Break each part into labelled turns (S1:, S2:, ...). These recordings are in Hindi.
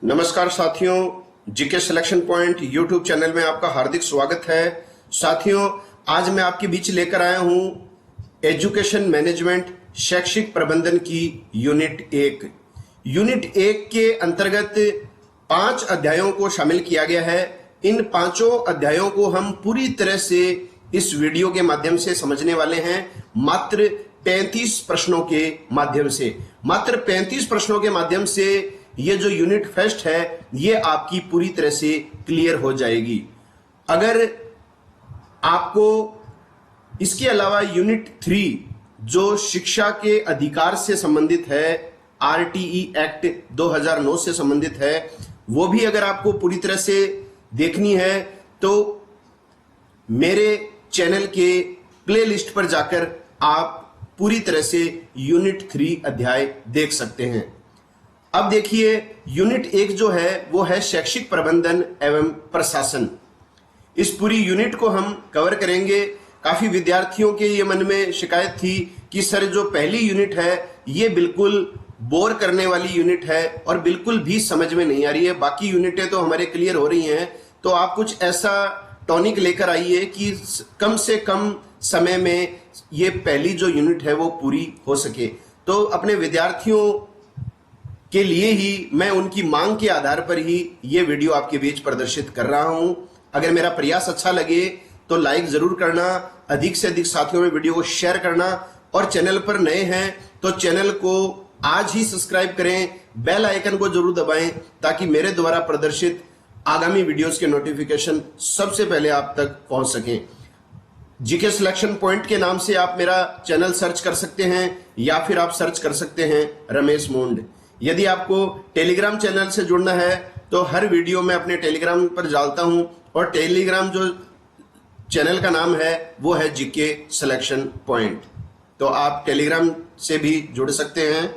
S1: नमस्कार साथियों, GK selection point YouTube channel में आपका हार्दिक स्वागत है। साथियों, आज मैं आपके बीच लेकर आया हूं एजुकेशन मैनेजमेंट शैक्षिक प्रबंधन की यूनिट 1। यूनिट 1 के अंतर्गत 5 अध्यायों को शामिल किया गया है। इन 5 अध्यायों को हम पूरी तरह से इस वीडियो के माध्यम से समझने वाले हैं, मात्र 35 प्रश्नों के माध्यम से। मात्र 35 प्रश्नों के माध्यम से ये जो यूनिट फर्स्ट है ये आपकी पूरी तरह से क्लियर हो जाएगी। अगर आपको इसके अलावा यूनिट 3 जो शिक्षा के अधिकार से संबंधित है, आरटीई एक्ट 2009 से संबंधित है, वो भी अगर आपको पूरी तरह से देखनी है तो मेरे चैनल के प्लेलिस्ट पर जाकर आप पूरी तरह से यूनिट 3 अध्याय देख सकते हैं। अब देखिए, यूनिट 1 जो है वो है शैक्षिक प्रबंधन एवं प्रशासन। इस पूरी यूनिट को हम कवर करेंगे। काफी विद्यार्थियों के ये मन में शिकायत थी कि सर जो पहली यूनिट है ये बिल्कुल बोर करने वाली यूनिट है और बिल्कुल भी समझ में नहीं आ रही है, बाकी यूनिटें तो हमारे क्लियर हो रही हैं, तो आप कुछ ऐसा टॉनिक लेकर आइए कि कम से कम समय में ये पहली जो यूनिट है वो पूरी हो सके। तो अपने विद्यार्थियों के लिए ही मैं उनकी मांग के आधार पर ही ये वीडियो आपके बीच प्रदर्शित कर रहा हूं। अगर मेरा प्रयास अच्छा लगे तो लाइक जरूर करना, अधिक से अधिक साथियों में वीडियो को शेयर करना, और चैनल पर नए हैं तो चैनल को आज ही सब्सक्राइब करें, बेल आइकन को जरूर दबाएं ताकि मेरे द्वारा प्रदर्शित आगामी वीडियोस के नोटिफिकेशन सबसे पहले आप तक पहुंच सकें। जीके सिलेक्शन पॉइंट के नाम से आप मेरा चैनल सर्च कर सकते हैं या फिर आप सर्च कर सकते हैं रमेश मुंड। यदि आपको टेलीग्राम चैनल से जुड़ना है तो हर वीडियो में अपने टेलीग्राम पर डालता हूं, और टेलीग्राम जो चैनल का नाम है वो है जीके सिलेक्शन पॉइंट, तो आप टेलीग्राम से भी जुड़ सकते हैं।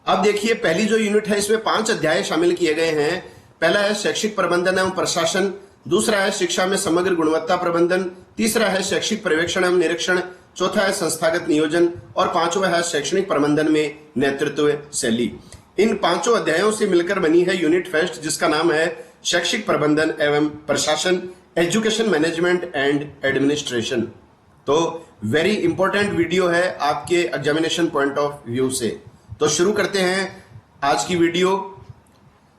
S1: अब देखिए, पहली जो यूनिट है इसमें 5 अध्याय शामिल किए गए हैं। पहला है शैक्षिक प्रबंधन एवं प्रशासन, दूसरा है शिक्षा में समग्र गुणवत्ता प्रबंधन, तीसरा है शैक्षिक पर्यवेक्षण एवं निरीक्षण, चौथा है संस्थागत नियोजन, और 5वां है शैक्षणिक प्रबंधन में नेतृत्व शैली। इन 5 अध्यायों से मिलकर बनी है यूनिट फर्स्ट, जिसका नाम है शैक्षिक प्रबंधन एवं प्रशासन, एजुकेशन मैनेजमेंट एंड एडमिनिस्ट्रेशन। तो वेरी इंपॉर्टेंट वीडियो है आपके एग्जामिनेशन पॉइंट ऑफ व्यू से। तो शुरू करते हैं आज की वीडियो।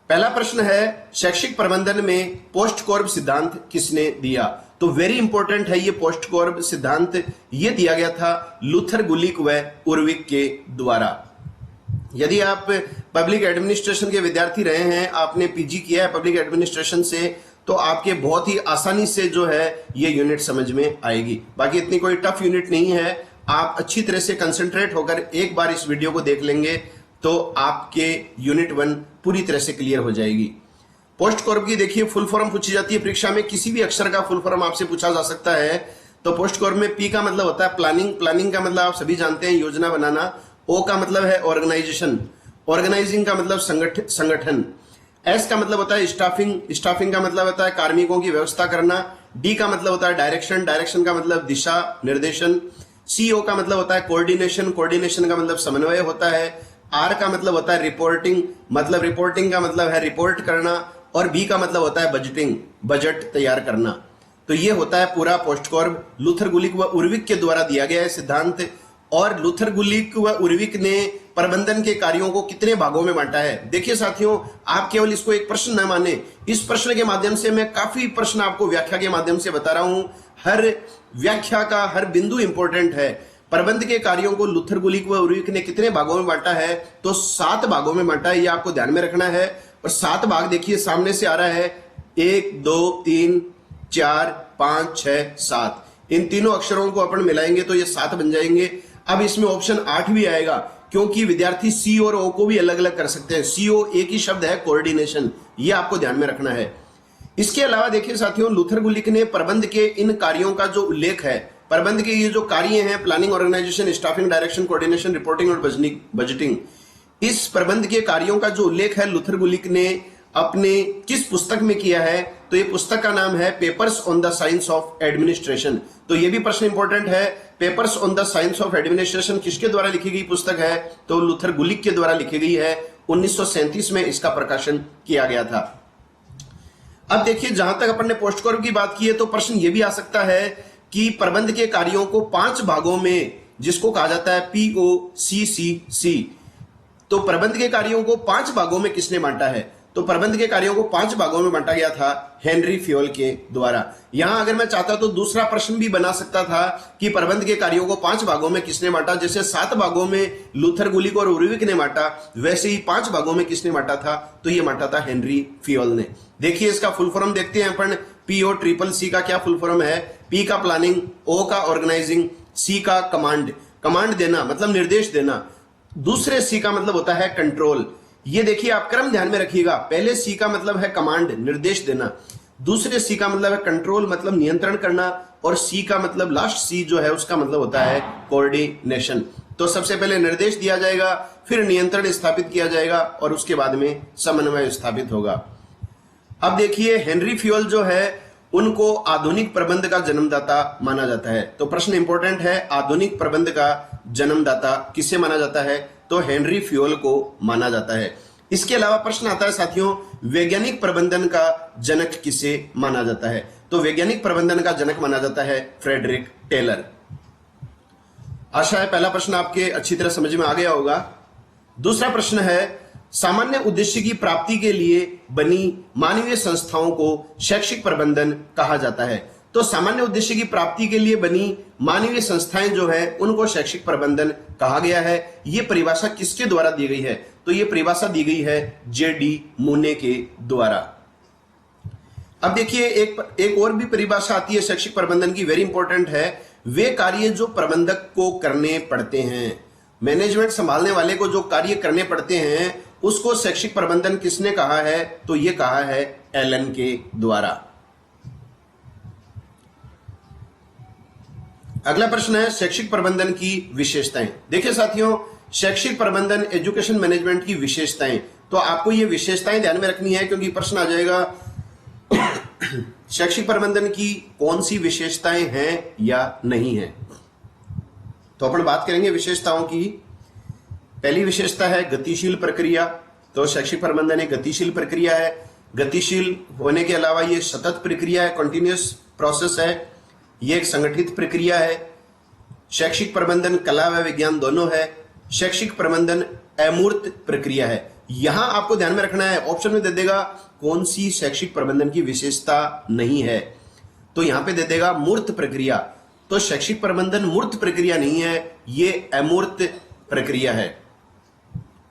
S1: पहला प्रश्न है, शैक्षिक प्रबंधन में पोस्ट कॉर्ब सिद्धांत किसने दिया? तो वेरी इंपॉर्टेंट है ये पोस्ट कॉर्ब सिद्धांत। ये दिया गया था लूथर गुलिक व उर्विक के द्वारा। यदि आप पब्लिक एडमिनिस्ट्रेशन के विद्यार्थी रहे हैं, आपने पीजी किया है पब्लिक एडमिनिस्ट्रेशन से, तो आपके बहुत ही आसानी से जो है ये यूनिट समझ में आएगी। बाकी इतनी कोई टफ यूनिट नहीं है। आप अच्छी तरह से कंसंट्रेट होकर एक बार इस वीडियो को देख लेंगे तो आपके यूनिट 1 पूरी तरह से क्लियर हो जाएगी। पोस्ट कॉर्ब की देखिए फुल फॉर्म पूछी जाती है परीक्षा में, किसी भी अक्षर का फुल फॉर्म आपसे पूछा जा सकता है। तो पोस्ट कॉर्ब में पी का मतलब होता है प्लानिंग, प्लानिंग का मतलब आप सभी जानते हैं योजना बनाना। ओ का मतलब है ऑर्गेनाइजेशन, ऑर्गेनाइजिंग का मतलब संगठन। एस का मतलब होता है स्टाफिंग, स्टाफिंग का मतलब होता है कार्मिकों की व्यवस्था करना। डी का मतलब होता है डायरेक्शन, डायरेक्शन का मतलब दिशा निर्देशन। सीओ का मतलब होता है कोऑर्डिनेशन, कोऑर्डिनेशन का मतलब समन्वय होता है। आर का मतलब होता है रिपोर्टिंग, मतलब रिपोर्टिंग का मतलब है रिपोर्ट करना। और बी का मतलब होता है बजटिंग, बजट तैयार करना। तो ये होता है पूरा पोस्ट कॉर्ब। लूथर गुलिक व उर्विक के द्वारा दिया गया है सिद्धांत। और लूथर गुलिक व उर्विक ने प्रबंधन के कार्यों को कितने भागों में बांटा है? देखिए साथियों, आप केवल इसको एक प्रश्न न माने, इस प्रश्न के माध्यम से मैं काफी प्रश्न आपको व्याख्या के माध्यम से बता रहा हूं। हर व्याख्या का हर बिंदु इंपॉर्टेंट है। प्रबंध के कार्यों को लूथर गुलिक व उर्विक ने कितने भागों में बांटा है? तो 7 भागों में बांटा है, ये आपको ध्यान में रखना है। और 7 भाग देखिए सामने से आ रहा है, 1 2 3 4 5 6 7। इन तीनों अक्षरों को अपन मिलाएंगे तो ये 7 बन जाएंगे। अब इसमें ऑप्शन 8 भी आएगा, क्योंकि विद्यार्थी सी और ओ को भी अलग अलग कर सकते हैं। सीओ एक ही शब्द है, कोऑर्डिनेशन, ये आपको ध्यान में रखना है। इसके अलावा देखिए साथियों, लूथर गुलिक ने प्रबंध के इन कार्यों का जो उल्लेख है, प्रबंध के ये जो कार्य हैं, planning, organisation, staffing, direction, coordination, reporting और बजटिंग, इस प्रबंध के कार्यों का जो उल्लेख है लूथर गुलिक ने अपने किस पुस्तक में किया है? तो ये पुस्तक का नाम है papers on the science of administration. तो ये भी प्रश्न इंपॉर्टेंट है, papers on the science of administration किसके द्वारा लिखी गई पुस्तक है? तो लूथर गुलिक के द्वारा लिखी गई है। 1937 में इसका प्रकाशन किया गया था। अब देखिए, जहां तक अपन ने पोस्टकॉर्प की बात की है तो प्रश्न यह भी आ सकता है कि प्रबंध के कार्यों को 5 भागों में, जिसको कहा जाता है POCCC, तो प्रबंध के कार्यों को 5 भागों में किसने बांटा है? तो प्रबंध के कार्यों को 5 भागों में बांटा गया था हेनरी फ्योल के द्वारा। यहां अगर मैं चाहता तो दूसरा प्रश्न भी बना सकता था कि प्रबंध के कार्यों को 5 भागों में किसने बांटा। जैसे 7 भागों में लूथर गुलिक और उर्विक ने बांटा, वैसे ही 5 भागों में किसने बांटा था? तो ये बांटा था हेनरी फ्योल ने। देखिए, इसका फुल फॉर्म देखते हैं अपन। POCCC का क्या फुल फॉर्म है? P का प्लानिंग, O का ऑर्गेनाइजिंग, C का कमांड, कमांड देना मतलब निर्देश देना, दूसरे C का मतलब होता है कंट्रोल। ये देखिए, आप क्रम ध्यान में रखिएगा। पहले C का मतलब है कमांड, निर्देश देना, दूसरे C का मतलब है कंट्रोल मतलब नियंत्रण करना, और C का मतलब लास्ट C जो है उसका मतलब होता है कोऑर्डिनेशन। तो सबसे पहले निर्देश दिया जाएगा, फिर नियंत्रण स्थापित किया जाएगा और उसके बाद में समन्वय स्थापित होगा। अब देखिए, हेनरी फ्योल जो है उनको आधुनिक प्रबंध का जन्मदाता माना जाता है। तो प्रश्न इंपॉर्टेंट है, आधुनिक प्रबंध का जन्मदाता किसे माना जाता है? तो हेनरी फ्योल को माना जाता है। इसके अलावा प्रश्न आता है साथियों, वैज्ञानिक प्रबंधन का जनक किसे माना जाता है? तो वैज्ञानिक प्रबंधन का जनक माना जाता है फ्रेडरिक टेलर। आशा है पहला प्रश्न आपके अच्छी तरह समझ में आ गया होगा। दूसरा प्रश्न है, सामान्य उद्देश्य की प्राप्ति के लिए बनी मानवीय संस्थाओं को शैक्षिक प्रबंधन कहा जाता है। तो सामान्य उद्देश्य की प्राप्ति के लिए बनी मानवीय संस्थाएं जो है उनको शैक्षिक प्रबंधन कहा गया है। यह परिभाषा किसके द्वारा दी गई है? तो यह परिभाषा दी गई है JD मूने के द्वारा। अब देखिए, एक और भी परिभाषा आती है शैक्षिक प्रबंधन की, वेरी इंपॉर्टेंट है। वे कार्य जो प्रबंधक को करने पड़ते हैं, मैनेजमेंट संभालने वाले को जो कार्य करने पड़ते हैं उसको शैक्षिक प्रबंधन किसने कहा है? तो यह कहा है एलन के द्वारा। अगला प्रश्न है, शैक्षिक प्रबंधन की विशेषताएं। देखिए साथियों, शैक्षिक प्रबंधन, एजुकेशन मैनेजमेंट की विशेषताएं, तो आपको ये विशेषताएं ध्यान में रखनी है क्योंकि प्रश्न आ जाएगा शैक्षिक प्रबंधन की कौन सी विशेषताएं हैं या नहीं है। तो अपन बात करेंगे विशेषताओं की। पहली विशेषता है गतिशील प्रक्रिया। तो शैक्षिक प्रबंधन एक गतिशील प्रक्रिया है। गतिशील होने के अलावा ये सतत प्रक्रिया है, कंटिन्यूअस प्रोसेस है, ये एक संगठित प्रक्रिया है। शैक्षिक प्रबंधन कला व विज्ञान दोनों है। शैक्षिक प्रबंधन अमूर्त प्रक्रिया है। यहां आपको ध्यान में रखना है, ऑप्शन में दे देगा कौन सी शैक्षिक प्रबंधन की विशेषता नहीं है, तो यहां पे दे देगा मूर्त प्रक्रिया। तो शैक्षिक प्रबंधन मूर्त प्रक्रिया नहीं है, ये अमूर्त प्रक्रिया है।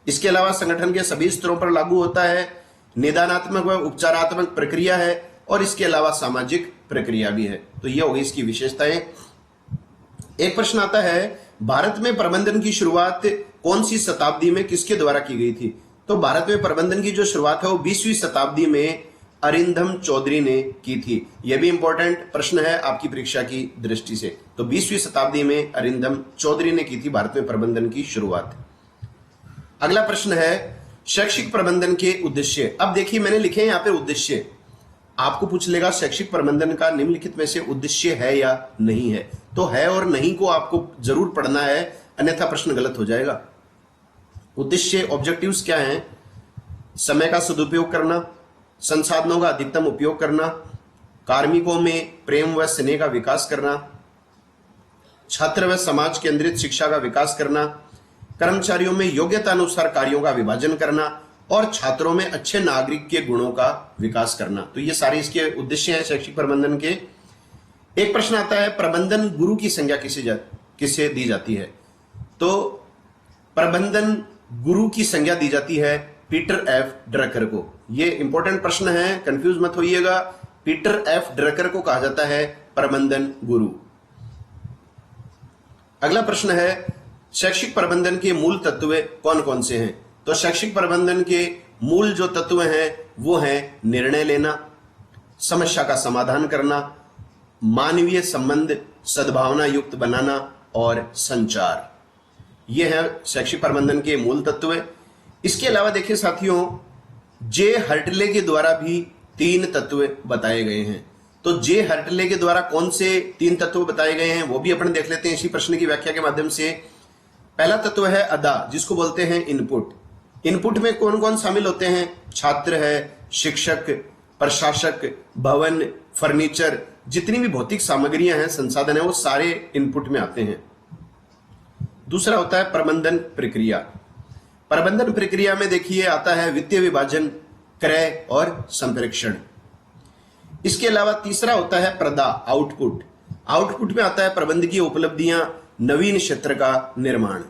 S1: इसके अलावा संगठन के सभी स्तरों पर लागू होता है, निदानात्मक व उपचारात्मक प्रक्रिया है, और इसके अलावा सामाजिक प्रक्रिया भी है। तो ये होगी इसकी विशेषताएं। एक प्रश्न आता है, भारत में प्रबंधन की शुरुआत कौन सी शताब्दी में किसके द्वारा की गई थी? तो भारत में प्रबंधन की जो शुरुआत है वो 20वीं शताब्दी में अरिंदम चौधरी ने की थी। यह भी इंपॉर्टेंट प्रश्न है आपकी परीक्षा की दृष्टि से। तो 20वीं शताब्दी में अरिंदम चौधरी ने की थी भारत में प्रबंधन की शुरुआत। अगला प्रश्न है, शैक्षिक प्रबंधन के उद्देश्य। अब देखिए, मैंने लिखे हैं यहाँ पे उद्देश्य। आपको पूछ लेगा शैक्षिक प्रबंधन का निम्नलिखित में से उद्देश्य है या नहीं है। तो है और नहीं को आपको जरूर पढ़ना है, अन्यथा प्रश्न गलत हो जाएगा। उद्देश्य, ऑब्जेक्टिव्स क्या हैं? समय का सदुपयोग करना, संसाधनों का अधिकतम उपयोग करना, कार्मिकों में प्रेम व स्नेह का विकास करना, छात्र व समाज केंद्रित शिक्षा का विकास करना, कर्मचारियों में योग्यता अनुसार कार्यों का विभाजन करना, और छात्रों में अच्छे नागरिक के गुणों का विकास करना। तो ये सारे इसके उद्देश्य हैं शैक्षिक प्रबंधन के। एक प्रश्न आता है, प्रबंधन गुरु की संज्ञा किसे दी जाती है? तो प्रबंधन गुरु की संज्ञा दी जाती है पीटर एफ ड्रकर को। ये इंपॉर्टेंट प्रश्न है, कंफ्यूज मत होइएगा। पीटर एफ ड्रकर को कहा जाता है प्रबंधन गुरु। अगला प्रश्न है, शैक्षिक प्रबंधन के मूल तत्व कौन कौन से हैं? तो शैक्षिक प्रबंधन के मूल जो तत्व हैं वो हैं निर्णय लेना, समस्या का समाधान करना, मानवीय संबंध सद्भावना युक्त बनाना और संचार। ये है शैक्षिक प्रबंधन के मूल तत्व। इसके अलावा देखिए साथियों, जे हर्टले के द्वारा भी 3 तत्व बताए गए हैं। तो जे हर्टले के द्वारा कौन से 3 तत्व बताए गए हैं वो भी अपन देख लेते हैं इसी प्रश्न की व्याख्या के माध्यम से। पहला तत्व है अदा, जिसको बोलते हैं इनपुट। इनपुट में कौन कौन शामिल होते हैं? छात्र है, शिक्षक, प्रशासक, भवन, फर्नीचर, जितनी भी भौतिक सामग्रियां हैं, संसाधन है, वो सारे इनपुट में आते हैं। दूसरा होता है प्रबंधन प्रक्रिया। प्रबंधन प्रक्रिया में देखिए आता है वित्तीय विभाजन, क्रय और संप्रेषण। इसके अलावा तीसरा होता है प्रदा, आउटपुट। आउटपुट में आता है प्रबंधकीय उपलब्धियां, नवीन क्षेत्र का निर्माण।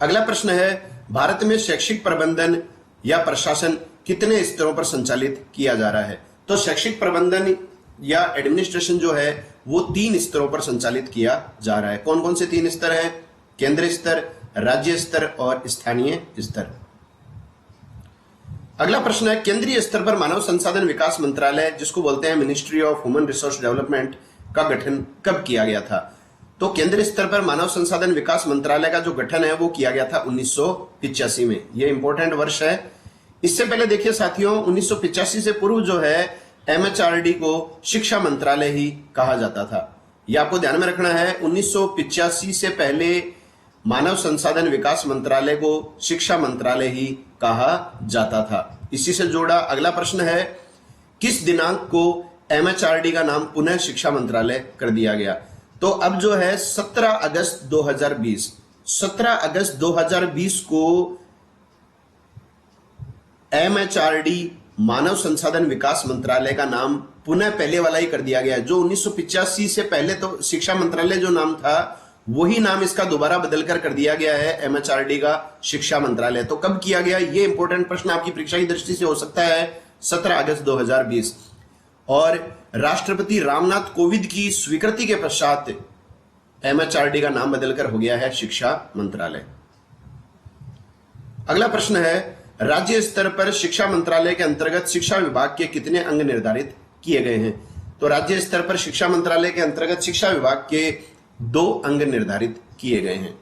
S1: अगला प्रश्न है, भारत में शैक्षिक प्रबंधन या प्रशासन कितने स्तरों पर संचालित किया जा रहा है? तो शैक्षिक प्रबंधन या एडमिनिस्ट्रेशन जो है वो 3 स्तरों पर संचालित किया जा रहा है। कौन कौन से 3 स्तर हैं? केंद्रीय स्तर, राज्य स्तर और स्थानीय स्तर। अगला प्रश्न है, केंद्रीय स्तर पर मानव संसाधन विकास मंत्रालय, जिसको बोलते हैं ministry of human resource development, का गठन कब किया गया था? तो केंद्रीय स्तर पर मानव संसाधन विकास मंत्रालय का जो गठन है वो किया गया था 1985 में। ये इंपॉर्टेंट वर्ष है। इससे पहले देखिए साथियों, 1985 से पूर्व जो है एमएचआरडी को शिक्षा मंत्रालय ही कहा जाता था। यह आपको ध्यान में रखना है। 1985 से पहले मानव संसाधन विकास मंत्रालय को शिक्षा मंत्रालय ही कहा जाता था। इसी से जोड़ा अगला प्रश्न है, किस दिनांक को एमएचआरडी का नाम पुनः शिक्षा मंत्रालय कर दिया गया? तो अब जो है 17 अगस्त 2020, 17 अगस्त 2020 को एमएचआरडी मानव संसाधन विकास मंत्रालय का नाम पुनः पहले वाला ही कर दिया गया है। जो 1985 से पहले तो शिक्षा मंत्रालय जो नाम था वही नाम इसका दोबारा बदलकर कर दिया गया है एमएचआरडी का शिक्षा मंत्रालय। तो कब किया गया? ये इंपॉर्टेंट प्रश्न आपकी परीक्षा की दृष्टि से हो सकता है। 17 अगस्त 2020। और राष्ट्रपति रामनाथ कोविंद की स्वीकृति के पश्चात एमएचआरडी का नाम बदलकर हो गया है शिक्षा मंत्रालय। अगला प्रश्न है, राज्य स्तर पर शिक्षा मंत्रालय के अंतर्गत शिक्षा विभाग के कितने अंग निर्धारित किए गए हैं? तो राज्य स्तर पर शिक्षा मंत्रालय के अंतर्गत शिक्षा विभाग के 2 अंग निर्धारित किए गए हैं।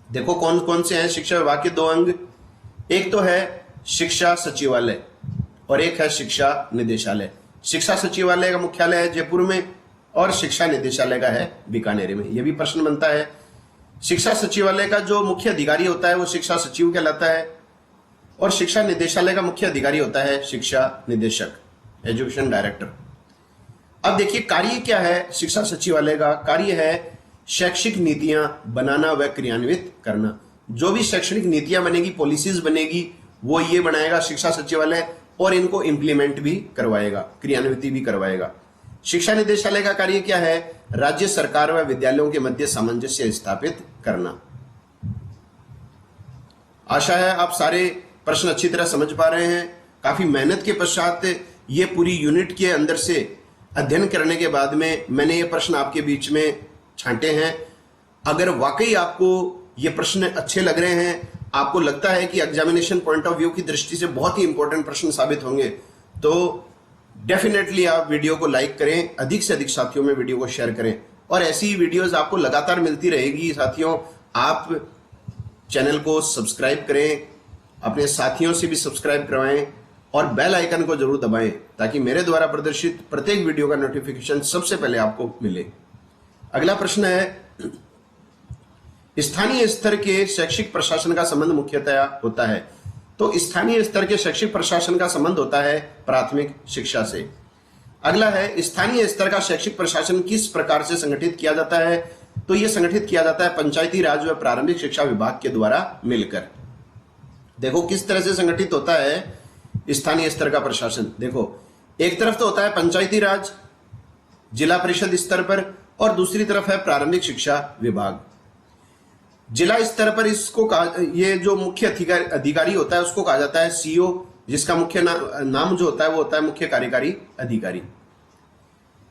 S1: देखो कौन कौन से हैं शिक्षा विभाग के 2 अंग। एक तो है शिक्षा सचिवालय और एक है शिक्षा निदेशालय। शिक्षा सचिवालय का मुख्यालय है जयपुर में और शिक्षा निदेशालय का है बीकानेर में। यह भी प्रश्न बनता है। शिक्षा सचिवालय का जो मुख्य अधिकारी होता है वो शिक्षा सचिव कहलाता है और शिक्षा निदेशालय का मुख्य अधिकारी होता है शिक्षा निदेशक, एजुकेशन डायरेक्टर। अब देखिए कार्य क्या है शिक्षा सचिवालय का? कार्य है शैक्षिक नीतियां बनाना व क्रियान्वित करना। जो भी शैक्षणिक नीतियां बनेगी, पॉलिसीज बनेगी, वो ये बनाएगा शिक्षा सचिवालय और इनको इंप्लीमेंट भी करवाएगा, क्रियान्विति भी करवाएगा। शिक्षा निदेशालय का कार्य क्या है? राज्य सरकार व विद्यालयों के मध्य सामंजस्य स्थापित करना। आशा है आप सारे प्रश्न अच्छी तरह समझ पा रहे हैं। काफी मेहनत के पश्चात ये पूरी यूनिट के अंदर से अध्ययन करने के बाद में मैंने ये प्रश्न आपके बीच में छांटे हैं। अगर वाकई आपको ये प्रश्न अच्छे लग रहे हैं, आपको लगता है कि एग्जामिनेशन पॉइंट ऑफ व्यू की दृष्टि से बहुत ही इंपॉर्टेंट प्रश्न साबित होंगे, तो डेफिनेटली आप वीडियो को लाइक करें, अधिक से अधिक साथियों में वीडियो को शेयर करें और ऐसी ही वीडियोस आपको लगातार मिलती रहेगी। साथियों आप चैनल को सब्सक्राइब करें, अपने साथियों से भी सब्सक्राइब करवाएं और बेल आइकन को जरूर दबाएं ताकि मेरे द्वारा प्रदर्शित प्रत्येक वीडियो का नोटिफिकेशन सबसे पहले आपको मिले। अगला प्रश्न है, स्थानीय स्तर के शैक्षिक प्रशासन का संबंध मुख्यतया होता है। तो स्थानीय स्तर के शैक्षिक प्रशासन का संबंध होता है प्राथमिक शिक्षा से। अगला है, स्थानीय स्तर का शैक्षिक प्रशासन किस प्रकार से संगठित किया जाता है? तो यह संगठित किया जाता है पंचायती राज व प्रारंभिक शिक्षा विभाग के द्वारा मिलकर। देखो किस तरह से संगठित होता है स्थानीय स्तर का प्रशासन। देखो एक तरफ तो होता है पंचायती राज जिला परिषद स्तर पर और दूसरी तरफ है प्रारंभिक शिक्षा विभाग। जिला स्तर पर इसको ये जो मुख्य अधिकारी होता है उसको कहा जाता है सीओ, जिसका मुख्य नाम जो होता है वो होता है मुख्य कार्यकारी अधिकारी।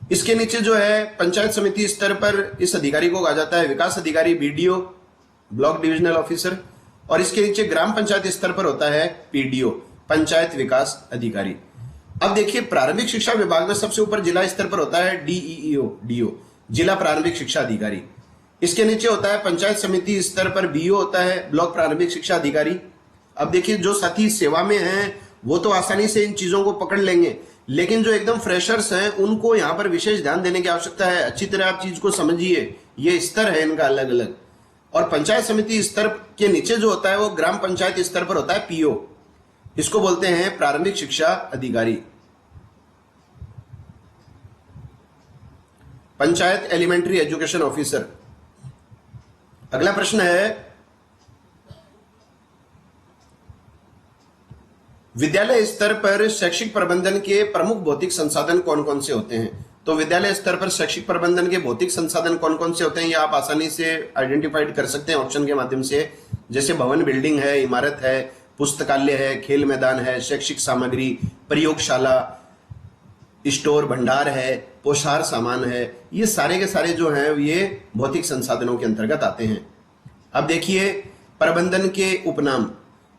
S1: इसके नीचे जो है पंचायत समिति स्तर पर इस अधिकारी को कहा जाता है विकास अधिकारी, बीडीओ, ब्लॉक डिविजनल ऑफिसर। और इसके नीचे ग्राम पंचायत स्तर पर होता है पीडीओ, पंचायत विकास अधिकारी। अब देखिए प्रारंभिक शिक्षा विभाग में सबसे ऊपर जिला स्तर पर होता है डीईओ, जिला प्रारंभिक शिक्षा अधिकारी। इसके नीचे होता है पंचायत समिति स्तर पर बीओ होता है, ब्लॉक प्रारंभिक शिक्षा अधिकारी। अब देखिए जो साथी सेवा में हैं वो तो आसानी से इन चीजों को पकड़ लेंगे, लेकिन जो एकदम फ्रेशर्स हैं उनको यहाँ पर विशेष ध्यान देने की आवश्यकता है। अच्छी तरह आप चीज को समझिए, ये स्तर है इनका अलग अलग। और पंचायत समिति स्तर के नीचे जो होता है वो ग्राम पंचायत स्तर पर होता है पीओ। इसको बोलते हैं प्रारंभिक शिक्षा अधिकारी, पंचायत एलिमेंट्री एजुकेशन ऑफिसर। अगला प्रश्न है, विद्यालय स्तर पर शैक्षिक प्रबंधन के प्रमुख भौतिक संसाधन कौन कौन से होते हैं? तो विद्यालय स्तर पर शैक्षिक प्रबंधन के भौतिक संसाधन कौन कौन से होते हैं, ये आप आसानी से आइडेंटिफाइड कर सकते हैं ऑप्शन के माध्यम से। जैसे भवन, बिल्डिंग है, इमारत है, पुस्तकालय है, खेल मैदान है, शैक्षिक सामग्री, प्रयोगशाला, स्टोर भंडार है, पोशार सामान है, ये सारे के सारे जो हैं ये भौतिक संसाधनों के अंतर्गत आते हैं। अब देखिए प्रबंधन के उपनाम।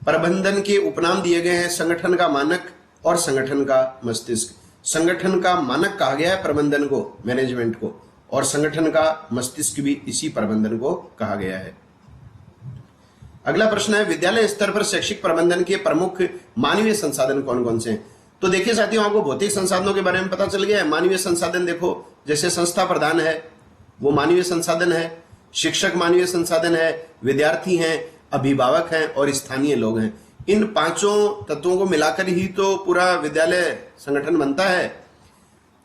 S1: प्रबंधन के उपनाम दिए गए हैं संगठन का मानक और संगठन का मस्तिष्क। संगठन का मानक कहा गया है प्रबंधन को, मैनेजमेंट को, और संगठन का मस्तिष्क भी इसी प्रबंधन को कहा गया है। अगला प्रश्न है, विद्यालय स्तर पर शैक्षिक प्रबंधन के प्रमुख मानवीय संसाधन कौन कौन से हैं? तो देखिए साथियों, आपको भौतिक संसाधनों के बारे में पता चल गया है। मानवीय संसाधन देखो, जैसे संस्था प्रधान है वो मानवीय संसाधन है, शिक्षक मानवीय संसाधन है, विद्यार्थी हैं, अभिभावक हैं और स्थानीय लोग हैं। इन पांचों तत्वों को मिलाकर ही तो पूरा विद्यालय संगठन बनता है।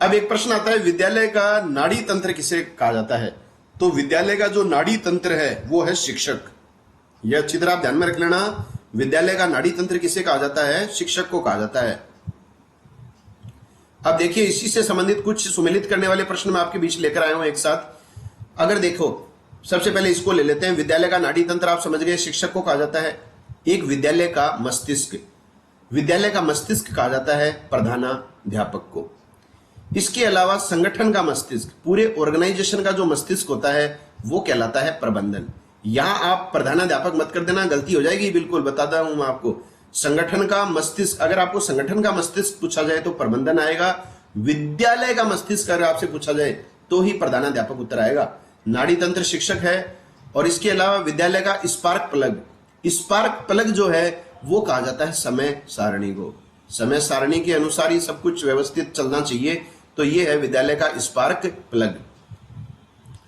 S1: अब एक प्रश्न आता है, विद्यालय का नाड़ी तंत्र किसे कहा जाता है? तो विद्यालय का जो नाड़ी तंत्र है वो है शिक्षक। यह अच्छी तरह आप ध्यान में रख लेना, विद्यालय का नाड़ी तंत्र किसे कहा जाता है? शिक्षक को कहा जाता है। अब देखिए, इसी से संबंधित कुछ सुमेलित करने वाले प्रश्न मैं आपके बीच लेकर आया हूं एक साथ। अगर देखो, सबसे पहले इसको ले लेते हैं। विद्यालय का नाड़ी तंत्र आप समझ गए, शिक्षक को कहा जाता है। एक विद्यालय का मस्तिष्क, विद्यालय का मस्तिष्क कहा जाता है प्रधानाध्यापक को। इसके अलावा संगठन का मस्तिष्क, पूरे ऑर्गेनाइजेशन का जो मस्तिष्क होता है वो कहलाता है प्रबंधन। यहां आप प्रधानाध्यापक मत कर देना, गलती हो जाएगी, बिल्कुल बताता हूं मैं आपको। संगठन का मस्तिष्क, अगर आपको संगठन का मस्तिष्क पूछा जाए तो प्रबंधन आएगा। विद्यालय का मस्तिष्क अगर आपसे पूछा जाए तो ही प्रधानाध्यापक उत्तर आएगा। नाड़ी तंत्र शिक्षक है, और इसके अलावा विद्यालय का स्पार्क प्लग, स्पार्क प्लग जो है वो कहा जाता है समय सारणी को। समय सारणी के अनुसार ही सब कुछ व्यवस्थित चलना चाहिए, तो ये है विद्यालय का स्पार्क प्लग।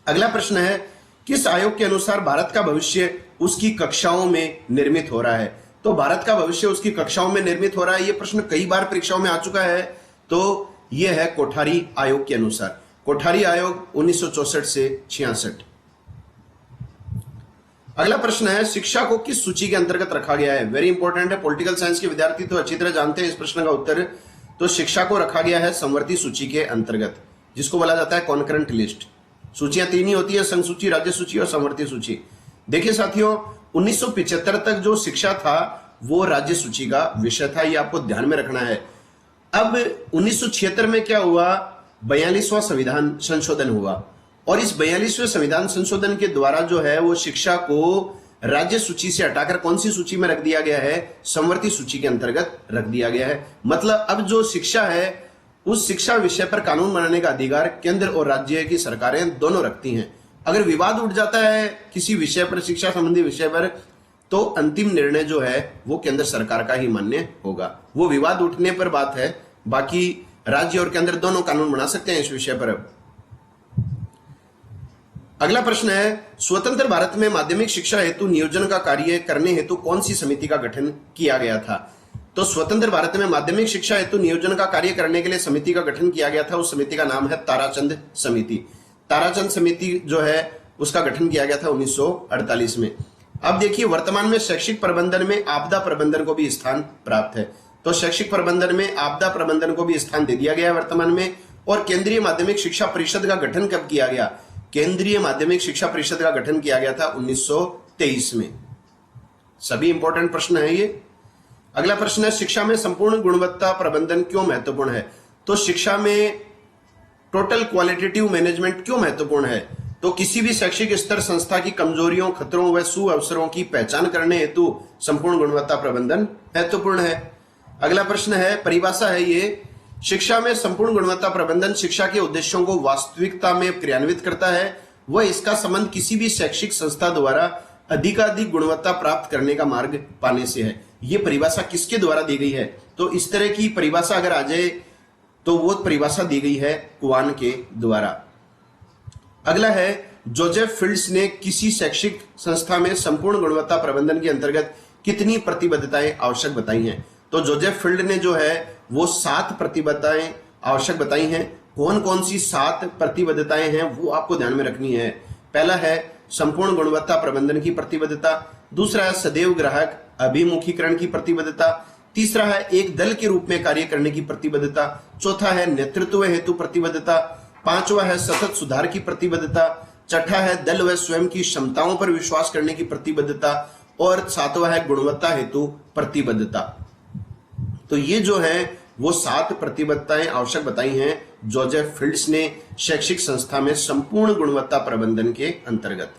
S1: अगला प्रश्न है, किस आयोग के अनुसार भारत का भविष्य उसकी कक्षाओं में निर्मित हो रहा है? तो भारत का भविष्य उसकी कक्षाओं में निर्मित हो रहा है, ये प्रश्न कई बार परीक्षाओं में आ चुका है। तो ये है कोठारी आयोग के अनुसार। कोठारी आयोग 1964 से 66। अगला प्रश्न है, शिक्षा को किस सूची के अंतर्गत रखा गया है? वेरी इंपॉर्टेंट है, पॉलिटिकल साइंस के विद्यार्थी तो अच्छी तरह जानते हैं इस प्रश्न का उत्तर। तो शिक्षा को रखा गया है समवर्ती सूची के अंतर्गत, जिसको बोला जाता है कॉन्करेंट लिस्ट। सूचियां तीन ही होती है, संघ सूची, राज्य सूची और समवर्ती सूची। देखिए साथियों, 1975 तक जो शिक्षा था वो राज्य सूची का विषय था, ये आपको ध्यान में रखना है। अब 1976 में क्या हुआ? 42वां संविधान संशोधन हुआ, और इस 42वें संविधान संशोधन के द्वारा जो है वो शिक्षा को राज्य सूची से हटाकर कौन सी सूची में रख दिया गया है? समवर्ती सूची के अंतर्गत रख दिया गया है। मतलब अब जो शिक्षा है उस शिक्षा विषय पर कानून बनाने का अधिकार केंद्र और राज्य की सरकारें दोनों रखती हैं। अगर विवाद उठ जाता है किसी विषय पर, शिक्षा संबंधी विषय पर, तो अंतिम निर्णय जो है वो केंद्र सरकार का ही मान्य होगा। वो विवाद उठने पर बात है, बाकी राज्य और केंद्र दोनों कानून बना सकते हैं इस विषय पर। अब अगला प्रश्न है, स्वतंत्र भारत में माध्यमिक शिक्षा हेतु नियोजन का कार्य करने हेतु कौन सी समिति का गठन किया गया था? तो स्वतंत्र भारत में माध्यमिक शिक्षा हेतु नियोजन का कार्य करने के लिए समिति का गठन किया गया था। उस समिति का नाम है ताराचंद समिति। ताराचंद समिति जो है उसका गठन किया गया था 1948 में। अब देखिए, वर्तमान में शैक्षिक प्रबंधन में आपदा प्रबंधन को भी स्थान प्राप्त है। तो शैक्षिक प्रबंधन में आपदा प्रबंधन को भी स्थान दे दिया गया है वर्तमान में। और केंद्रीय माध्यमिक शिक्षा परिषद का गठन कब किया गया? केंद्रीय माध्यमिक शिक्षा परिषद का गठन किया गया था 1923 में। सभी इंपॉर्टेंट प्रश्न है ये। अगला प्रश्न है, शिक्षा में संपूर्ण गुणवत्ता प्रबंधन क्यों महत्वपूर्ण है? तो शिक्षा में टोटल क्वालिटेटिव मैनेजमेंट क्यों महत्वपूर्ण है? तो किसी भी शैक्षिक स्तर संस्था की कमजोरियों, खतरों व सुअवसरों की पहचान करने हेतु संपूर्ण गुणवत्ता प्रबंधन महत्वपूर्ण है। अगला प्रश्न है, परिभाषा है ये, शिक्षा में संपूर्ण गुणवत्ता प्रबंधन शिक्षा के उद्देश्यों को वास्तविकता में क्रियान्वित करता है व इसका संबंध किसी भी शैक्षिक संस्था द्वारा अधिकाधिक गुणवत्ता प्राप्त करने का मार्ग पाने से है। ये परिभाषा किसके द्वारा दी गई है? तो इस तरह की परिभाषा अगर आ जाए तो वो परिभाषा दी गई है कुवान के द्वारा। अगला है, जोसेफ फिल्ड्स ने किसी शैक्षिक संस्था में संपूर्ण गुणवत्ता प्रबंधन के अंतर्गत कितनी प्रतिबद्धताएं आवश्यक बताई हैं? तो जोसेफ फिल्ड ने जो है वो 7 प्रतिबद्धताएं आवश्यक बताई हैं। कौन कौन सी 7 प्रतिबद्धताएं हैं वो आपको ध्यान में रखनी है। पहला है संपूर्ण गुणवत्ता प्रबंधन की प्रतिबद्धता, दूसरा है सदैव ग्राहक अभिमुखीकरण की प्रतिबद्धता, तीसरा है एक दल के रूप में कार्य करने की प्रतिबद्धता, चौथा है नेतृत्व हेतु प्रतिबद्धता, पांचवा है सतत सुधार की प्रतिबद्धता, छठा है दल व स्वयं की क्षमताओं पर विश्वास करने की प्रतिबद्धता और सातवां है गुणवत्ता हेतु प्रतिबद्धता। तो ये जो है वो 7 प्रतिबद्धताएं आवश्यक बताई हैं जोसेफ फिल्ड्स ने शैक्षिक संस्था में संपूर्ण गुणवत्ता प्रबंधन के अंतर्गत।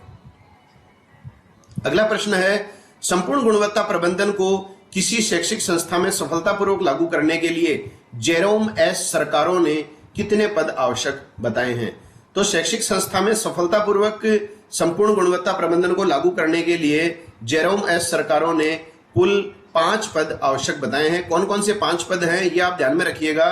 S1: अगला प्रश्न है संपूर्ण गुणवत्ता प्रबंधन को किसी शैक्षिक संस्था में सफलतापूर्वक लागू करने के लिए जेरोम एस सरकारों ने कितने पद आवश्यक बताए हैं? तो शैक्षिक संस्था में सफलतापूर्वक संपूर्ण गुणवत्ता प्रबंधन को लागू करने के लिए जेरोम एस सरकारों ने कुल 5 पद आवश्यक बताए हैं। कौन कौन से 5 पद हैं ये आप ध्यान में रखिएगा।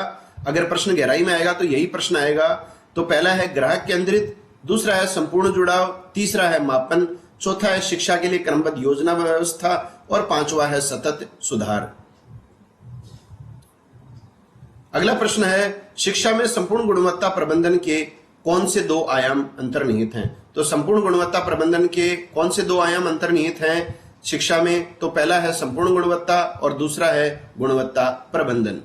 S1: अगर प्रश्न गहराई में आएगा तो यही प्रश्न आएगा। तो पहला है ग्राहक केंद्रित, दूसरा है संपूर्ण जुड़ाव, तीसरा है मापन, चौथा है शिक्षा के लिए क्रमबद्ध योजना व्यवस्था और पांचवा है सतत सुधार। अगला प्रश्न है शिक्षा में संपूर्ण गुणवत्ता प्रबंधन के कौन से 2 आयाम अंतर्निहित हैं? तो संपूर्ण गुणवत्ता प्रबंधन के कौन से 2 आयाम अंतर्निहित हैं शिक्षा में? तो पहला है संपूर्ण गुणवत्ता और दूसरा है गुणवत्ता प्रबंधन।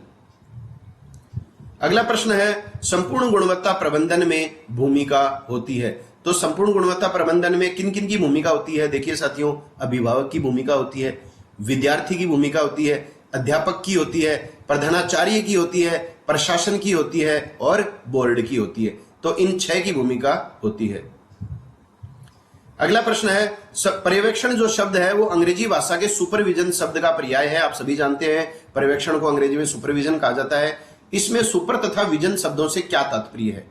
S1: अगला प्रश्न है संपूर्ण गुणवत्ता प्रबंधन में भूमिका होती है। तो संपूर्ण गुणवत्ता प्रबंधन में किन किन की भूमिका होती है? देखिए साथियों, अभिभावक की भूमिका होती है, विद्यार्थी की भूमिका होती है, अध्यापक की होती है, प्रधानाचार्य की होती है, प्रशासन की होती है और बोर्ड की होती है। तो इन 6 की भूमिका होती है। अगला प्रश्न है पर्यवेक्षण जो शब्द है वो अंग्रेजी भाषा के सुपरविजन शब्द का पर्याय है। आप सभी जानते हैं पर्यवेक्षण को अंग्रेजी में सुपरविजन कहा जाता है। इसमें सुपर तथा विजन शब्दों से क्या तात्पर्य है?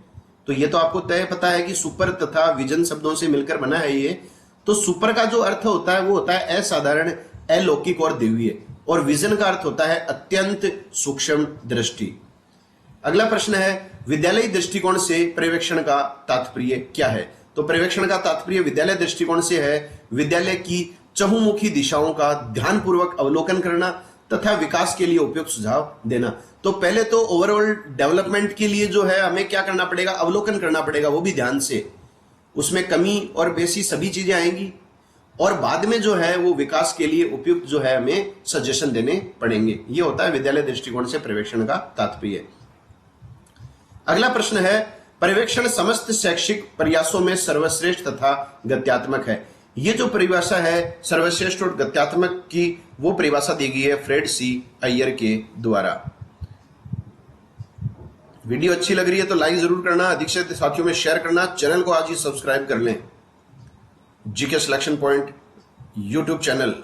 S1: तो ये तो आपको तय पता है कि सुपर तथा विजन शब्दों से मिलकर बना है ये। तो सुपर का जो अर्थ होता है वो होता है असाधारण, अलौकिक और दिव्य, और विजन का अर्थ होता है अत्यंत सूक्ष्म दृष्टि। अगला प्रश्न है विद्यालयी दृष्टिकोण से पर्यवेक्षण का तात्पर्य क्या है? तो पर्यवेक्षण का तात्पर्य विद्यालय दृष्टिकोण से है विद्यालय की चहुमुखी दिशाओं का ध्यानपूर्वक अवलोकन करना तथा विकास के लिए उपयुक्त सुझाव देना। तो पहले तो ओवरऑल डेवलपमेंट के लिए जो है हमें क्या करना पड़ेगा? अवलोकन करना पड़ेगा, वो भी ध्यान से। उसमें कमी और बेसी सभी चीजें आएंगी और बाद में जो है वो विकास के लिए उपयुक्त जो है हमें सजेशन देने पड़ेंगे। ये होता है विद्यालय दृष्टिकोण से पर्यवेक्षण का तात्पर्य। अगला प्रश्न है पर्यवेक्षण समस्त शैक्षिक प्रयासों में सर्वश्रेष्ठ तथा गत्यात्मक है। ये जो परिभाषा है सर्वश्रेष्ठ और गत्यात्मक की, वो परिभाषा दी गई है फ्रेड सी अय्यर के द्वारा। वीडियो अच्छी लग रही है तो लाइक जरूर करना, अधिक से अधिक साथियों में शेयर करना, चैनल को आज ही सब्सक्राइब कर लें, GK selection point YouTube channel.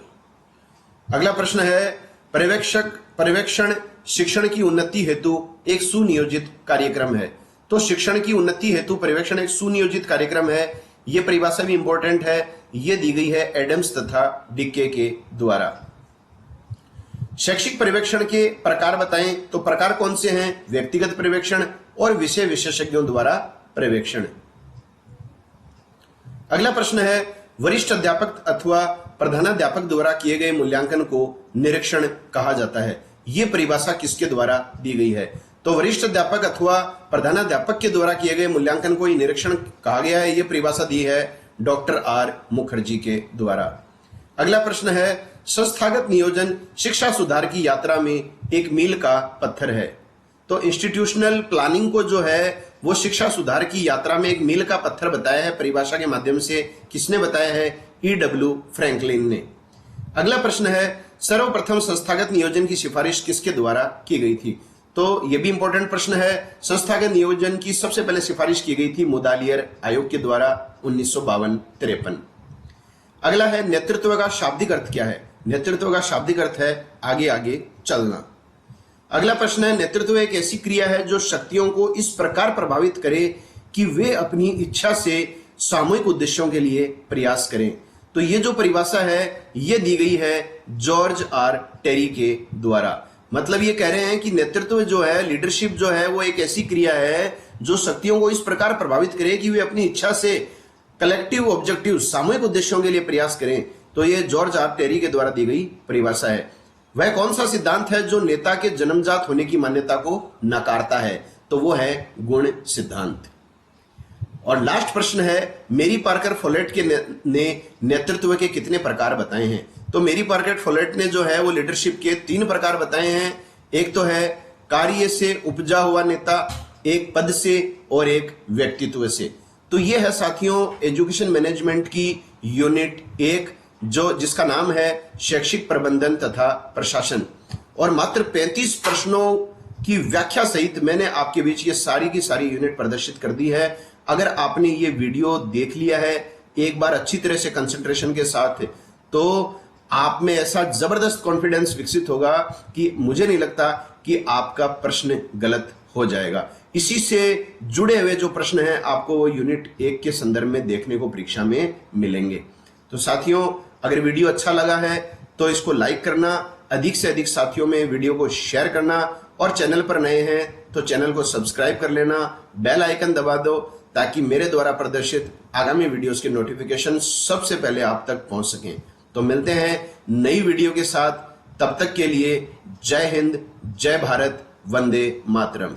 S1: अगला प्रश्न है पर्यवेक्षण शिक्षण की उन्नति हेतु एक सुनियोजित कार्यक्रम है। तो शिक्षण की उन्नति हेतु पर्यवेक्षण एक सुनियोजित कार्यक्रम है। यह परिभाषा भी इंपॉर्टेंट है, यह दी गई है एडम्स तथा डिके के द्वारा। शैक्षिक पर्यवेक्षण के प्रकार बताएं। तो प्रकार कौन से हैं? व्यक्तिगत पर्यवेक्षण और विषय विशेषज्ञों द्वारा पर्यवेक्षण। अगला प्रश्न है वरिष्ठ अध्यापक अथवा प्रधानाध्यापक द्वारा किए गए मूल्यांकन को निरीक्षण कहा जाता है। यह परिभाषा किसके द्वारा दी गई है? तो वरिष्ठ अध्यापक अथवा प्रधानाध्यापक के द्वारा किए गए मूल्यांकन को निरीक्षण कहा गया है। यह परिभाषा दी है डॉक्टर आर मुखर्जी के द्वारा। अगला प्रश्न है संस्थागत नियोजन शिक्षा सुधार की यात्रा में एक मील का पत्थर है। तो इंस्टीट्यूशनल प्लानिंग को जो है वो शिक्षा सुधार की यात्रा में एक मील का पत्थर बताया है परिभाषा के माध्यम से। किसने बताया है? E.W. फ्रैंकलिन ने। अगला प्रश्न है सर्वप्रथम संस्थागत नियोजन की सिफारिश किसके द्वारा की गई थी? तो यह भी इंपॉर्टेंट प्रश्न है। संस्थागत नियोजन की सबसे पहले सिफारिश की गई थी मुदालियर आयोग के द्वारा 1952-53। अगला है नेतृत्व का शाब्दिक अर्थ क्या है? नेतृत्व का शाब्दिक अर्थ है आगे आगे चलना। अगला प्रश्न है नेतृत्व एक ऐसी क्रिया है जो शक्तियों को इस प्रकार प्रभावित करे कि वे अपनी इच्छा से सामूहिक उद्देश्यों के लिए प्रयास करें। तो ये जो परिभाषा है ये दी गई है जॉर्ज आर टेरी के द्वारा। मतलब ये कह रहे हैं कि नेतृत्व जो है, लीडरशिप जो है, वो एक ऐसी क्रिया है जो शक्तियों को इस प्रकार प्रभावित करे कि वे अपनी इच्छा से कलेक्टिव ऑब्जेक्टिव, सामूहिक उद्देश्यों के लिए प्रयास करें, तो ये जॉर्ज आर टेरी के द्वारा दी गई परिभाषा है। वह कौन सा सिद्धांत है जो नेता के जन्मजात होने की मान्यता को नकारता है? तो वो है गुण सिद्धांत। और लास्ट प्रश्न है, मेरी पार्कर फोलेट के ने नेतृत्व के कितने प्रकार बताए हैं? तो मेरी पार्कर फोलेट ने जो है वो लीडरशिप के 3 प्रकार बताए हैं। एक तो है कार्य से उपजा हुआ नेता, एक पद से और एक व्यक्तित्व से। तो ये है साथियों एजुकेशन मैनेजमेंट की यूनिट 1 जिसका नाम है शैक्षिक प्रबंधन तथा प्रशासन। और मात्र 35 प्रश्नों की व्याख्या सहित मैंने आपके बीच ये सारी की सारी यूनिट प्रदर्शित कर दी है। अगर आपने ये वीडियो देख लिया है एक बार अच्छी तरह से कंसंट्रेशन के साथ, तो आप में ऐसा जबरदस्त कॉन्फिडेंस विकसित होगा कि मुझे नहीं लगता कि आपका प्रश्न गलत हो जाएगा। इसी से जुड़े हुए जो प्रश्न हैं आपको वो यूनिट 1 के संदर्भ में देखने को परीक्षा में मिलेंगे। तो साथियों, अगर वीडियो अच्छा लगा है तो इसको लाइक करना, अधिक से अधिक साथियों में वीडियो को शेयर करना, और चैनल पर नए हैं तो चैनल को सब्सक्राइब कर लेना, बेल आइकन दबा दो ताकि मेरे द्वारा प्रदर्शित आगामी वीडियोस के नोटिफिकेशन सबसे पहले आप तक पहुंच सकें। तो मिलते हैं नई वीडियो के साथ, तब तक के लिए जय हिंद, जय भारत, वंदे मातरम।